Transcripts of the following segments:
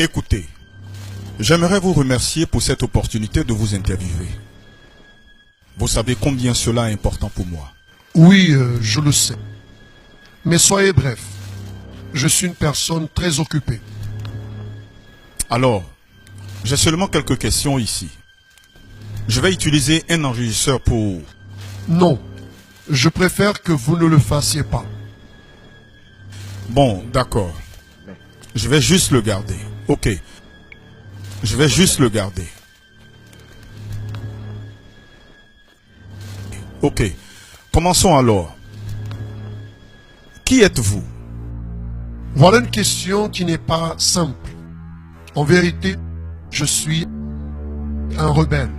Écoutez, j'aimerais vous remercier pour cette opportunité de vous interviewer. Vous savez combien cela est important pour moi. Oui, je le sais. Mais soyez bref. Je suis une personne très occupée. Alors, j'ai seulement quelques questions ici. Je vais utiliser un enregistreur pour... Non, je préfère que vous ne le fassiez pas. Bon, d'accord. Je vais juste le garder. Ok. Je vais juste le garder. Ok. Commençons alors. Qui êtes-vous? Voilà une question qui n'est pas simple. En vérité, je suis un rebelle,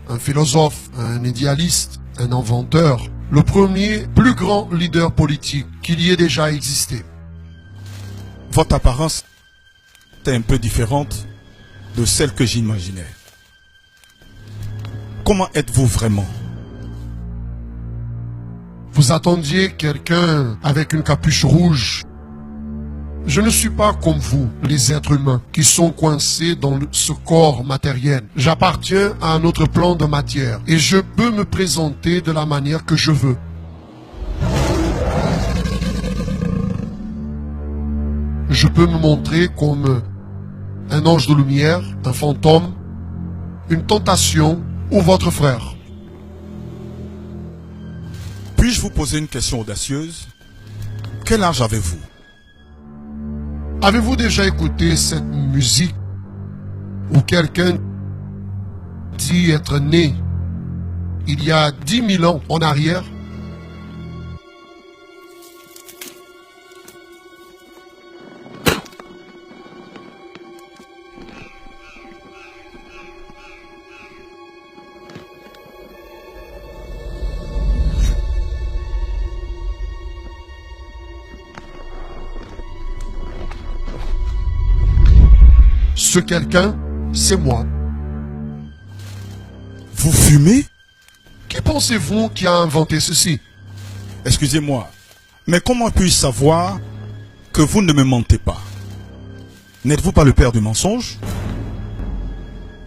un philosophe, un idéaliste, un inventeur, le premier plus grand leader politique qu'il y ait déjà existé. Votre apparence est un peu différente de celle que j'imaginais. Comment êtes-vous vraiment? Vous attendiez quelqu'un avec une capuche rouge. Je ne suis pas comme vous, les êtres humains, qui sont coincés dans ce corps matériel. J'appartiens à un autre plan de matière et je peux me présenter de la manière que je veux. Je peux me montrer comme un ange de lumière, un fantôme, une tentation ou votre frère. Puis-je vous poser une question audacieuse? Quel âge avez-vous? Avez-vous déjà écouté cette musique où quelqu'un dit être né il y a 10 000 ans en arrière? Ce quelqu'un, c'est moi. Vous fumez? Qui pensez-vous qui a inventé ceci? Excusez-moi, mais comment puis-je savoir que vous ne me mentez pas? N'êtes-vous pas le père du mensonge?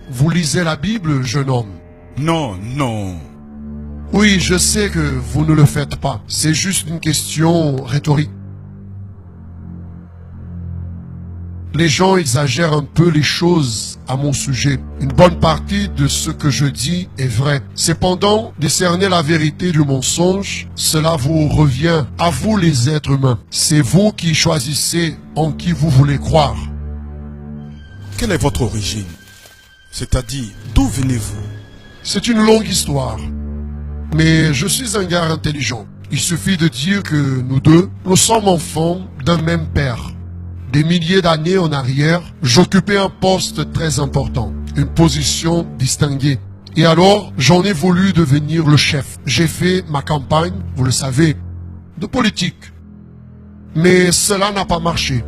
Vous lisez la Bible, jeune homme? Non, non. Oui, je sais que vous ne le faites pas. C'est juste une question rhétorique. Les gens exagèrent un peu les choses à mon sujet. Une bonne partie de ce que je dis est vrai. Cependant, discerner la vérité du mensonge, cela vous revient à vous les êtres humains. C'est vous qui choisissez en qui vous voulez croire. Quelle est votre origine? C'est-à-dire, d'où venez-vous? C'est une longue histoire. Mais je suis un gars intelligent. Il suffit de dire que nous deux, nous sommes enfants d'un même père. Des milliers d'années en arrière, j'occupais un poste très important, une position distinguée. Et alors, j'en ai voulu devenir le chef. J'ai fait ma campagne, vous le savez, de politique. Mais cela n'a pas marché.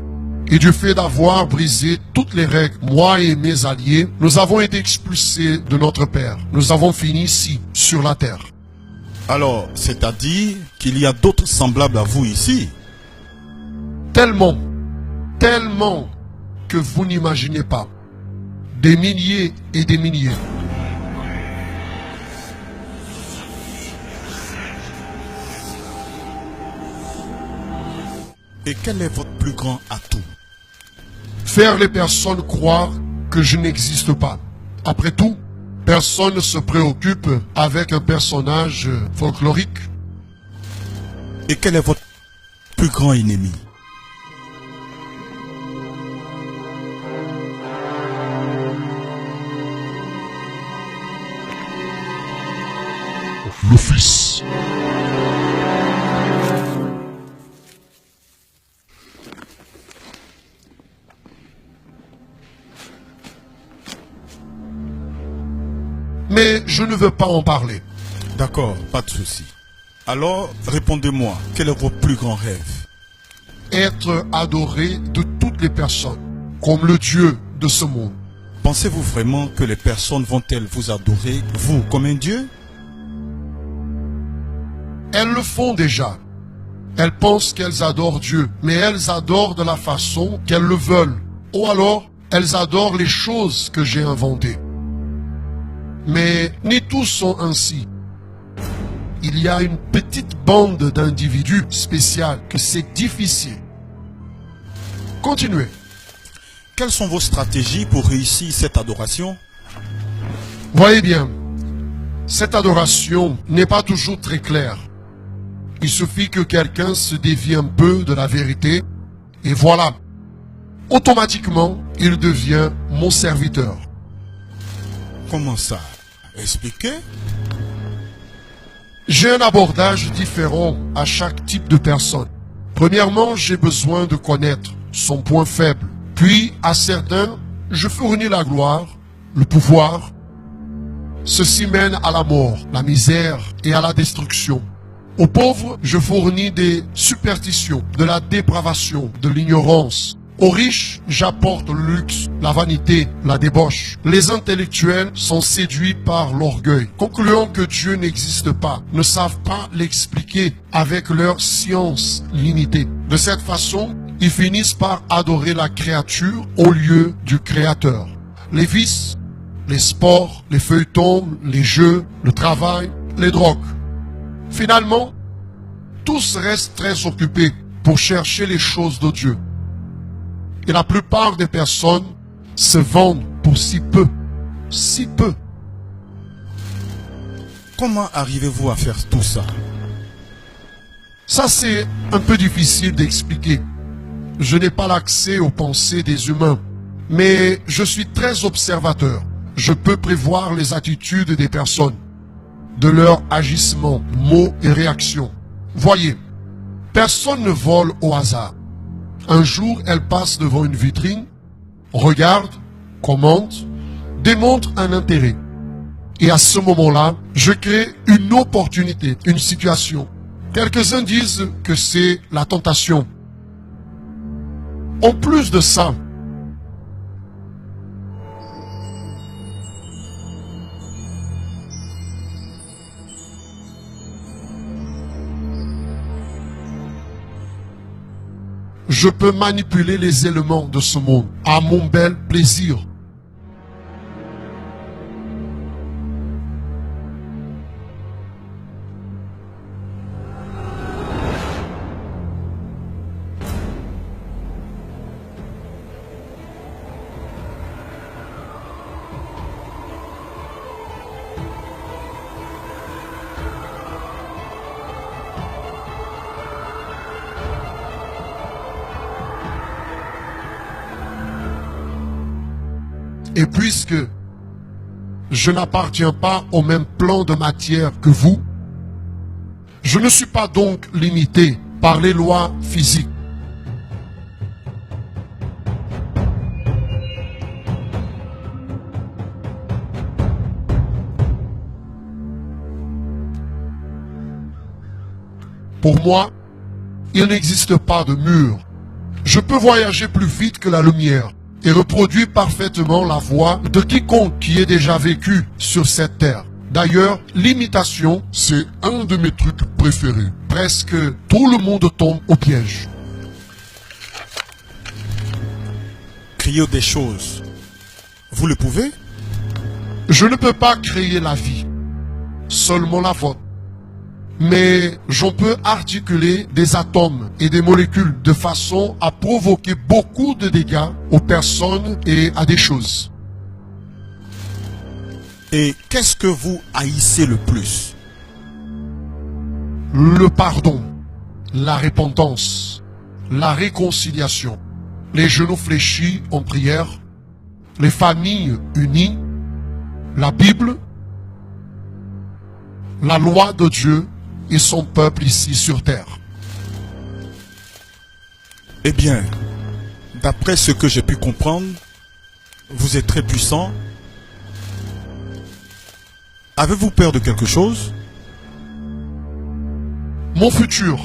Et du fait d'avoir brisé toutes les règles, moi et mes alliés, nous avons été expulsés de notre père. Nous avons fini ici, sur la terre. Alors, c'est-à-dire qu'il y a d'autres semblables à vous ici? Tellement que vous n'imaginez pas. Des milliers et des milliers. Et quel est votre plus grand atout? Faire les personnes croire que je n'existe pas. Après tout, personne ne se préoccupe avec un personnage folklorique. Et quel est votre plus grand ennemi? Le Fils. Mais je ne veux pas en parler. D'accord, pas de souci. Alors, répondez-moi, quel est votre plus grand rêve? Être adoré de toutes les personnes, comme le Dieu de ce monde. Pensez-vous vraiment que les personnes vont-elles vous adorer, vous, comme un Dieu? Elles le font déjà. Elles pensent qu'elles adorent Dieu, mais elles adorent de la façon qu'elles le veulent. Ou alors, elles adorent les choses que j'ai inventées. Mais ni tous sont ainsi. Il y a une petite bande d'individus spéciaux que c'est difficile. Continuez. Quelles sont vos stratégies pour réussir cette adoration? Voyez bien, cette adoration n'est pas toujours très claire. Il suffit que quelqu'un se dévie un peu de la vérité et voilà, automatiquement, il devient mon serviteur. Comment ça? Expliquez. J'ai un abordage différent à chaque type de personne. Premièrement, j'ai besoin de connaître son point faible. Puis, à certains, je fournis la gloire, le pouvoir. Ceci mène à la mort, la misère et à la destruction. Aux pauvres, je fournis des superstitions, de la dépravation, de l'ignorance. Aux riches, j'apporte le luxe, la vanité, la débauche. Les intellectuels sont séduits par l'orgueil, concluant que Dieu n'existe pas, ne savent pas l'expliquer avec leur science limitée. De cette façon, ils finissent par adorer la créature au lieu du Créateur. Les vices, les sports, les feuilletons, les jeux, le travail, les drogues. Finalement, tous restent très occupés pour chercher les choses de Dieu. Et la plupart des personnes se vendent pour si peu. Si peu. Comment arrivez-vous à faire tout ça? Ça, c'est un peu difficile d'expliquer. Je n'ai pas l'accès aux pensées des humains. Mais je suis très observateur. Je peux prévoir les attitudes des personnes, de leurs agissements, mots et réactions. Voyez, personne ne vole au hasard. Un jour, elle passe devant une vitrine, regarde, commente, démontre un intérêt. Et à ce moment-là, je crée une opportunité, une situation. Quelques-uns disent que c'est la tentation. En plus de ça, je peux manipuler les éléments de ce monde à mon bel plaisir. Et puisque je n'appartiens pas au même plan de matière que vous, je ne suis pas donc limité par les lois physiques. Pour moi, il n'existe pas de mur. Je peux voyager plus vite que la lumière et reproduit parfaitement la voix de quiconque qui ait déjà vécu sur cette terre. D'ailleurs, l'imitation, c'est un de mes trucs préférés. Presque tout le monde tombe au piège. Créer des choses, vous le pouvez? Je ne peux pas créer la vie, seulement la vôtre. Mais j'en peux articuler des atomes et des molécules de façon à provoquer beaucoup de dégâts aux personnes et à des choses. Et qu'est-ce que vous haïssez le plus? Le pardon, la repentance, la réconciliation, les genoux fléchis en prière, les familles unies, la Bible, la loi de Dieu et son peuple ici sur terre. Eh bien, d'après ce que j'ai pu comprendre, vous êtes très puissant. Avez-vous peur de quelque chose? Mon futur,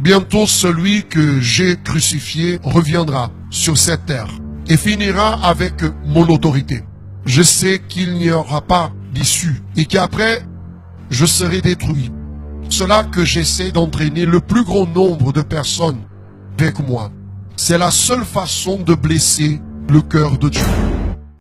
bientôt celui que j'ai crucifié, reviendra sur cette terre et finira avec mon autorité. Je sais qu'il n'y aura pas d'issue et qu'après, je serai détruit. Cela que j'essaie d'entraîner le plus grand nombre de personnes avec moi. C'est la seule façon de blesser le cœur de Dieu.